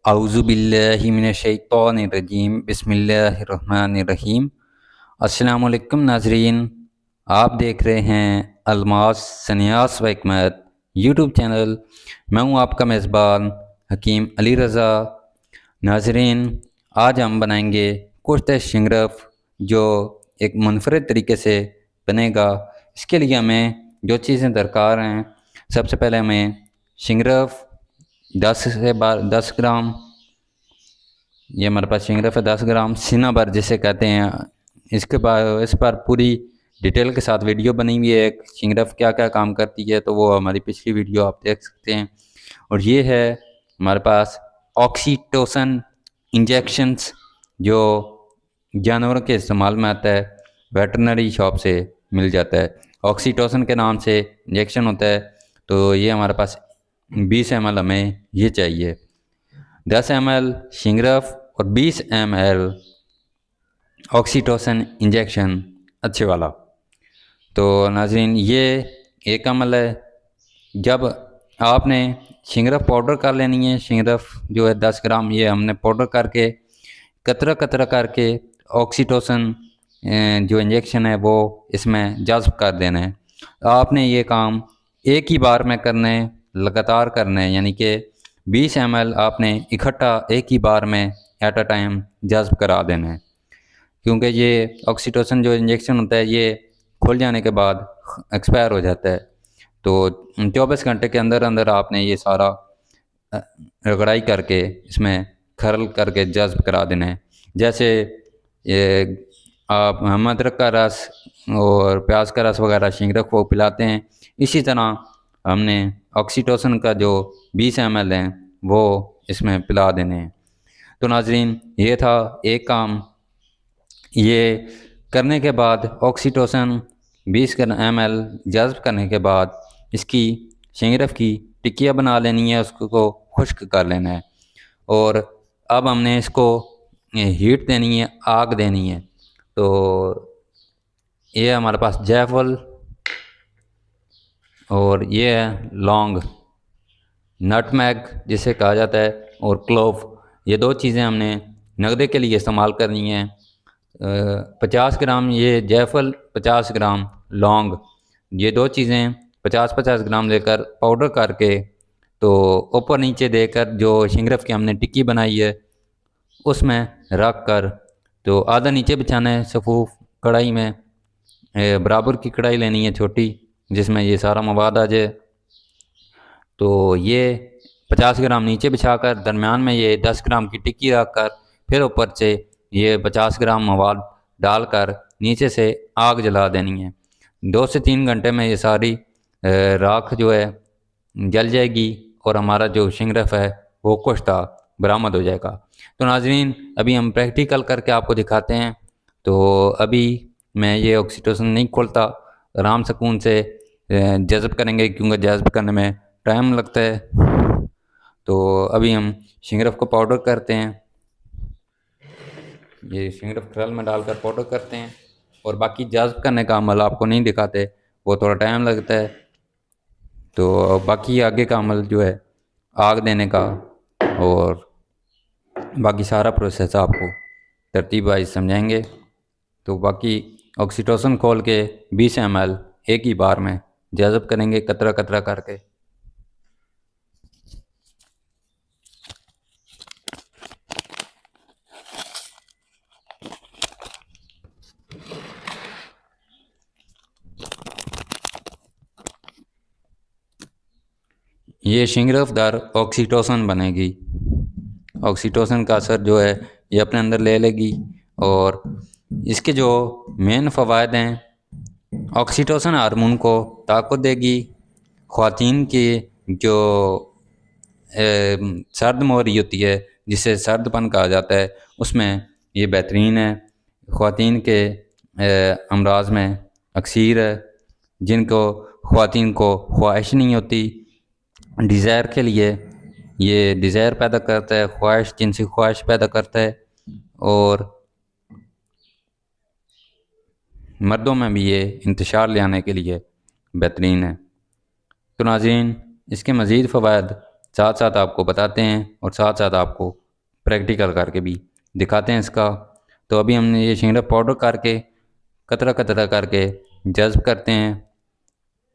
औज़ुबिल्लाहि मिनश्शैतानिर्रजीम बिस्मिल्लाहिर्रहमानिर्रहीम। अस्सलाम वालेकुम नाज़रीन, आप देख रहे हैं अलमास सन्यास व हिकमत यूट्यूब चैनल। मैं हूं आपका मेज़बान हकीम अली रज़ा। नाज़रीन, आज हम बनाएंगे कुश्त शिंगरफ जो एक मुनफरद तरीके से बनेगा। इसके लिए हमें जो चीज़ें दरकार हैं, सबसे पहले हमें शिंगरफ 10 ग्राम, ये हमारे पास शिंगरफ है 10 ग्राम। सीना भर जिसे कहते हैं, इसके बाद इस पर पूरी डिटेल के साथ वीडियो बनी हुई है। शिंगरफ क्या क्या काम करती है तो वो हमारी पिछली वीडियो आप देख सकते हैं। और ये है हमारे पास ऑक्सीटोसिन इंजेक्शंस जो जानवरों के इस्तेमाल में आता है, वेटरनरी शॉप से मिल जाता है। ऑक्सीटोसिन के नाम से इंजेक्शन होता है। तो ये हमारे पास 20 ml हमें ये चाहिए। 10 ml शिंगरफ और 20 ml ऑक्सीटोसिन इंजेक्शन अच्छे वाला। तो नाज़रीन, ये एक अमल है। जब आपने शिंगरफ पाउडर कर लेनी है, शिंगरफ जो है 10 ग्राम, ये हमने पाउडर करके कतरा कतरा करके ऑक्सीटोसिन जो इंजेक्शन है वो इसमें जज्ब कर देना है। आपने ये काम एक ही बार में करना है, लगातार करना है, यानी कि 20 ml आपने इकट्ठा एक ही बार में एट अ टाइम जज्ब करा देना है। क्योंकि ये ऑक्सीटोसिन जो इंजेक्शन होता है ये खुल जाने के बाद एक्सपायर हो जाता है। तो 24 घंटे के अंदर अंदर आपने ये सारा रगड़ाई करके इसमें खरल करके जज्ब करा देना है। जैसे ये आप हम अदरक का रस और प्याज का रस वगैरह शिंगरफ को पिलाते हैं, इसी तरह हमने ऑक्सीटोसिन का जो 20 ml हैं वो इसमें पिला देने हैं। तो नाजरीन, ये था एक काम। ये करने के बाद ऑक्सीटोसिन 20 ml जज्ब करने के बाद इसकी शिंगरफ की टिक्कियाँ बना लेनी है, उसको खुश्क कर लेना है। और अब हमने इसको हीट देनी है, आग देनी है। तो ये हमारे पास जायफल और ये है लौंग, नटमैग जिसे कहा जाता है, और क्लोव। ये दो चीज़ें हमने नगदे के लिए इस्तेमाल करनी है। 50 ग्राम ये जायफल, 50 ग्राम लौंग, ये दो चीज़ें 50-50 ग्राम लेकर पाउडर करके तो ऊपर नीचे देकर जो शिंगरफ की हमने टिक्की बनाई है उसमें रख कर तो आधा नीचे बिछाना है सफूफ कढ़ाई में। बराबर की कढ़ाई लेनी है छोटी, जिसमें ये सारा मवाद आ जाए। तो ये 50 ग्राम नीचे बिछाकर दरमियान में ये 10 ग्राम की टिक्की रख कर फिर ऊपर से ये 50 ग्राम मवाद डालकर नीचे से आग जला देनी है। 2 से 3 घंटे में ये सारी राख जो है जल जाएगी और हमारा जो शिंगरफ है वो कुश्ता बरामद हो जाएगा। तो नाजरीन, अभी हम प्रैक्टिकल करके आपको दिखाते हैं। तो अभी मैं ये ऑक्सीटोसिन नहीं खोलता, आराम सुकून से जज़ब करेंगे क्योंकि जज़ब करने में टाइम लगता है। तो अभी हम शिंगरफ को पाउडर करते हैं, ये शिंगरफ खरल में डालकर पाउडर करते हैं। और बाकी जज़ब करने का अमल आपको नहीं दिखाते, वो थोड़ा टाइम लगता है। तो बाकी आगे का अमल जो है आग देने का और बाकी सारा प्रोसेस आपको तरतीब वाइज समझाएंगे। तो बाकी ऑक्सीटोसिन खोल के 20 ml एक ही बार में जज़ब करेंगे कतरा कतरा करके। ये शिंगरफ दार ऑक्सीटोसिन बनेगी। ऑक्सीटोसिन का असर जो है ये अपने अंदर ले लेगी। और इसके जो मेन फ़वाद हैं, ऑक्सीटोसिन हार्मोन को ताकत देगी। ख़वातीन की जो सर्द मोहरी होती है जिसे सर्दपन कहा जाता है, उसमें ये बेहतरीन है। ख़वातीन के अमराज में अक्सर है जिनको ख़वातीन को ख्वाहिश नहीं होती, डिज़ायर के लिए ये डिज़ायर पैदा करता है, ख्वाहिश, जिनसी ख्वाहिश पैदा करता है। और मर्दों में भी ये इंतशार ले आने के लिए बेहतरीन है। तो नाज़रीन, इसके मज़ीद फ़वाद साथ साथ आपको बताते हैं और साथ साथ आपको प्रैक्टिकल करके भी दिखाते हैं इसका। तो अभी हमने ये शिंगरा पाउडर करके कतरा कतरा करके जज्ब करते हैं।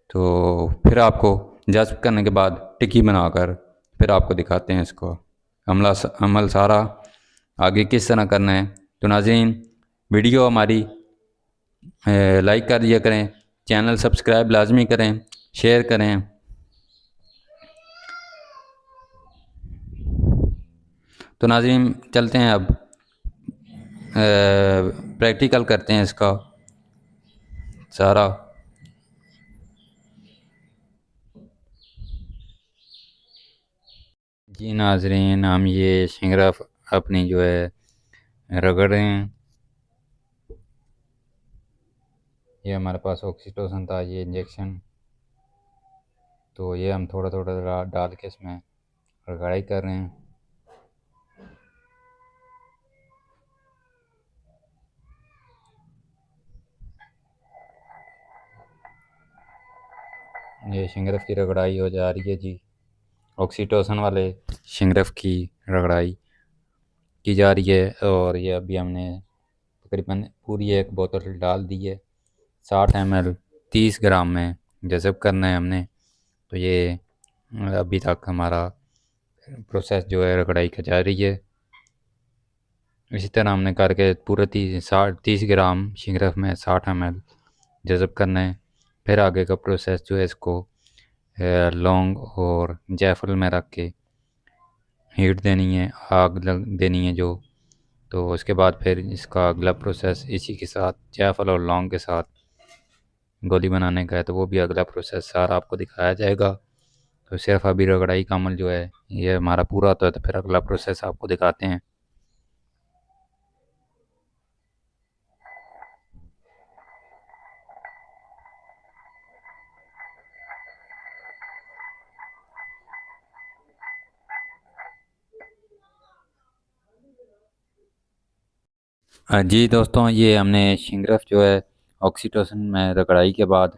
तो फिर आपको जज्ब करने के बाद टिक्की बनाकर फिर आपको दिखाते हैं इसको अमल सारा आगे किस तरह करना है। तो नाज़रीन, वीडियो हमारी लाइक कर दिया करें, चैनल सब्सक्राइब लाजमी करें, शेयर करें। तो नाज़रीन चलते हैं, अब प्रैक्टिकल करते हैं इसका सारा। जी नाज़रीन, हम ये शिंगरा अपनी जो है रगड़ रहे हैं। ये हमारे पास ऑक्सीटोसिन था, ये इंजेक्शन। तो ये हम थोड़ा थोड़ा डाल के इसमें रगड़ाई कर रहे हैं। ये शिंगरफ की रगड़ाई हो जा रही है जी, ऑक्सीटोसिन वाले शिंगरफ की रगड़ाई की जा रही है। और ये अभी हमने तकरीबन पूरी एक बोतल डाल दी है। 60 ml 30 ग्राम में जज़ब करना है हमने। तो ये अभी तक हमारा प्रोसेस जो है रगड़ाई का जारी है। इसी तरह हमने करके पूरे 30 ग्राम शिंगरफ में 60 ml जज़ब करना है। फिर आगे का प्रोसेस जो है इसको लौंग और जायफल में रख के हीट देनी है, आग लग देनी है जो। तो उसके बाद फिर इसका अगला प्रोसेस इसी के साथ जायफल और लौंग के साथ गोली बनाने का है। तो वो भी अगला प्रोसेस सारा आपको दिखाया जाएगा। तो सिर्फ अभी रगड़ाई का अमल जो है ये हमारा पूरा होता है, तो फिर अगला प्रोसेस आपको दिखाते हैं। जी दोस्तों, ये हमने शिंगरफ जो है ऑक्सीटोसिन में रगड़ाई के बाद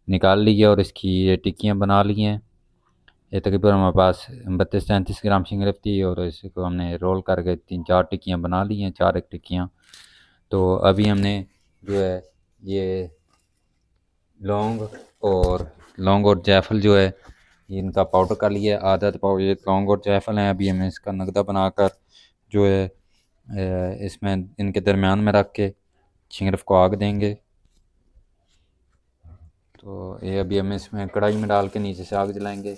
निकाल ली है और इसकी ये टिक्कियाँ बना ली हैं। ये तकरीबन हमारे पास 32-33 ग्राम शिंगरफ थी और इसको हमने रोल करके 3-4 टिक्कियाँ बना ली हैं, 4 एक टिक्कियाँ। तो अभी हमने जो है ये लौंग और जायफल जो है ये इनका पाउडर कर लिया है। आधा तो पाउडर ये लौंग और जायफल हैं। अभी हमें इसका नगदा बनाकर जो है इसमें इनके दरमियान में रख के शिंगरफ को आग देंगे। तो ये अभी हम इसमें कढ़ाई में डाल के नीचे से आग जलाएंगे।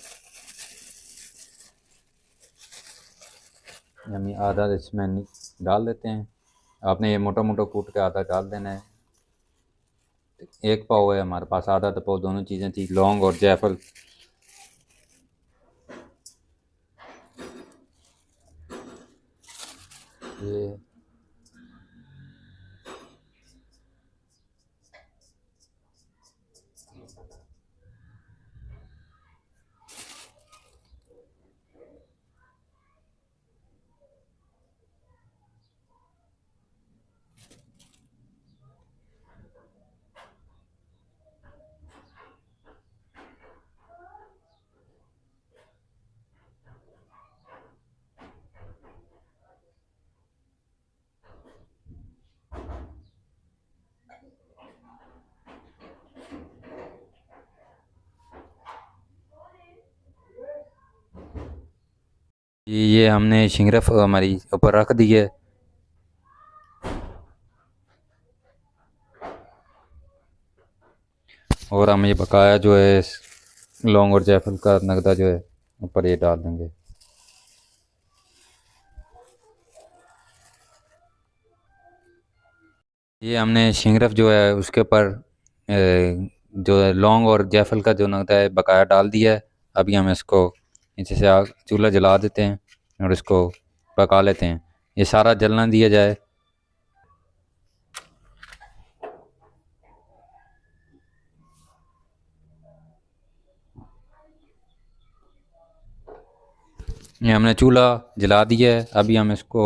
हम आधा इसमें डाल देते हैं। आपने ये मोटा मोटा कूट के आधा डाल देना है। एक पाव है हमारे पास, आधा तो पाव, दोनों चीज़ें थी, लौंग और जायफल। ये ये हमने शिंगरफ हमारी ऊपर रख दी है। और हम ये बकाया जो है लौंग और जायफल का नगदा जो है ऊपर ये डाल देंगे। ये हमने शिंगरफ जो है उसके ऊपर जो है लौंग और जायफल का जो नगदा है बकाया डाल दिया है। अभी हम इसको नीचे से आग चूल्हा जला देते हैं और इसको पका लेते हैं। ये सारा जलना दिया जाए। ये हमने चूल्हा जला दिया है। अभी हम इसको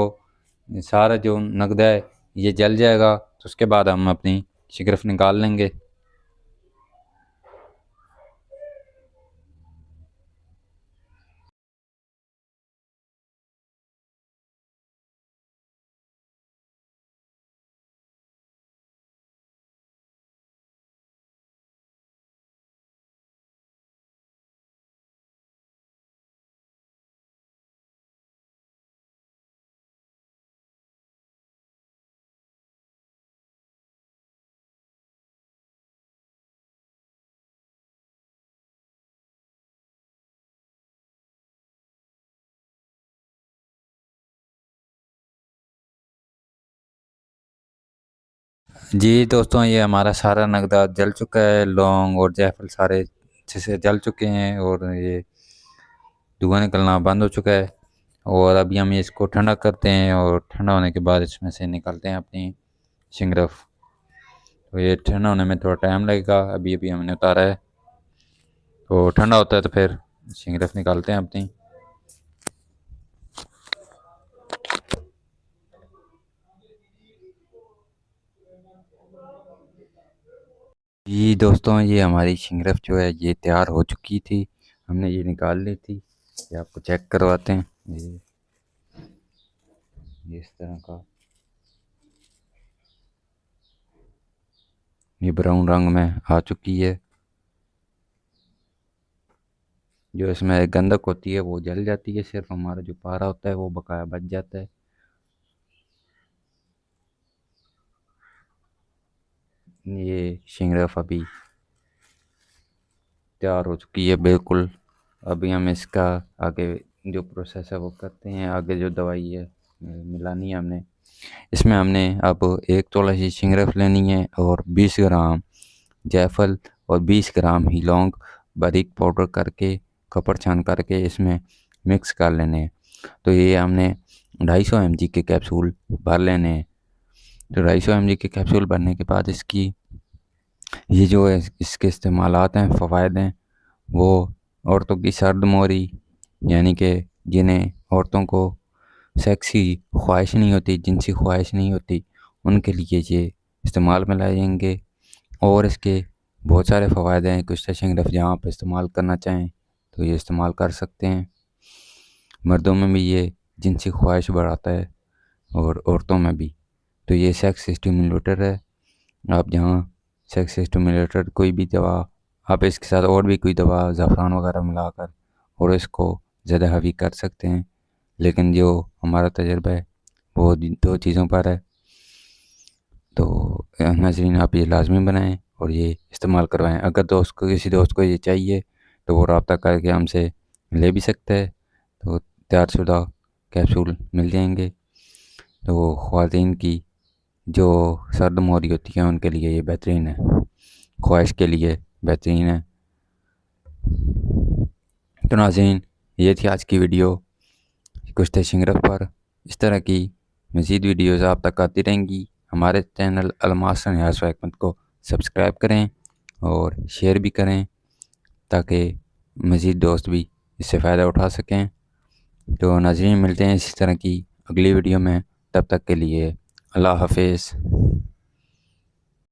सारा जो नगदा है ये जल जाएगा, तो उसके बाद हम अपनी शिंगरफ निकाल लेंगे। जी दोस्तों, ये हमारा सारा नगदा जल चुका है। लौंग और जायफल सारे अच्छे से जल चुके हैं और ये धुआं निकलना बंद हो चुका है। और अभी हम इसको ठंडा करते हैं और ठंडा होने के बाद इसमें से निकालते हैं अपनी शिंगरफ। तो ये ठंडा होने में थोड़ा टाइम लगेगा, अभी अभी हमने उतारा है। तो ठंडा होता है तो फिर शिंगरफ निकालते हैं अपनी। जी दोस्तों, ये हमारी शिंगरफ जो है ये तैयार हो चुकी थी, हमने ये निकाल ली थी। ये आपको चेक करवाते हैं। ये इस तरह का ये ब्राउन रंग में आ चुकी है। जो इसमें गंधक होती है वो जल जाती है, सिर्फ हमारा जो पारा होता है वो बकाया बच जाता है। ये शिंगरफ अभी तैयार हो चुकी है बिल्कुल। अभी हम इसका आगे जो प्रोसेस है वो करते हैं। आगे जो दवाई है मिलानी है हमने, इसमें हमने अब 1 तोला सी शिंगरफ लेनी है और 20 ग्राम जायफल और 20 ग्राम ही लौंग बारीक पाउडर करके कपड़ छान करके इसमें मिक्स कर लेने हैं। तो ये हमने 250 mg के कैप्सूल भर लेने हैं। तो 250 mg के कैप्सूल भरने के बाद इसकी ये जो है इसके इस्तेमालात हैं, फ़वाइद हैं, वो औरतों की सर्द मोरी, यानी कि जिन्हें औरतों को सेक्सी ख्वाहिश नहीं होती, जिनसी ख्वाहिश नहीं होती, उनके लिए ये इस्तेमाल में लाए जाएंगे। और इसके बहुत सारे फ़वाइद हैं। कुश्ता शिंगरफ जहाँ आप इस्तेमाल करना चाहें तो ये इस्तेमाल कर सकते हैं। मर्दों में भी ये जिनसी ख्वाहिश बढ़ाता है और औरतों में भी। तो ये सेक्स स्टिमुलेटर है। आप जहाँ सेक्स स्टिमुलेटर कोई भी दवा, आप इसके साथ और भी कोई दवा ज़ाफ़रान वगैरह मिलाकर और इसको ज़्यादा हावी कर सकते हैं। लेकिन जो हमारा तजर्बा है वो 2 चीज़ों पर है। तो नाज़रीन, आप ये लाजमी बनाएं और ये इस्तेमाल करवाएं। अगर दोस्त को, किसी दोस्त को ये चाहिए तो वो रब्ता करके हमसे ले भी सकता है। तो तैयारशुदा कैप्सूल मिल जाएंगे। तो ख़वातीन की जो सर्द मोरी होती है उनके लिए ये बेहतरीन है, ख्वाहिश के लिए बेहतरीन है। तो नाज़रीन, ये थी आज की वीडियो कुश्ते शिंगरफ पर। इस तरह की मज़ीद वीडियोज़ आप तक आती रहेंगी। हमारे चैनल अलमास न्यास व हिकमत को सब्सक्राइब करें और शेयर भी करें ताकि मज़ीद दोस्त भी इससे फ़ायदा उठा सकें। तो नाज़रीन, मिलते हैं इसी तरह की अगली वीडियो में। तब तक के लिए अल्लाह हाफिज़।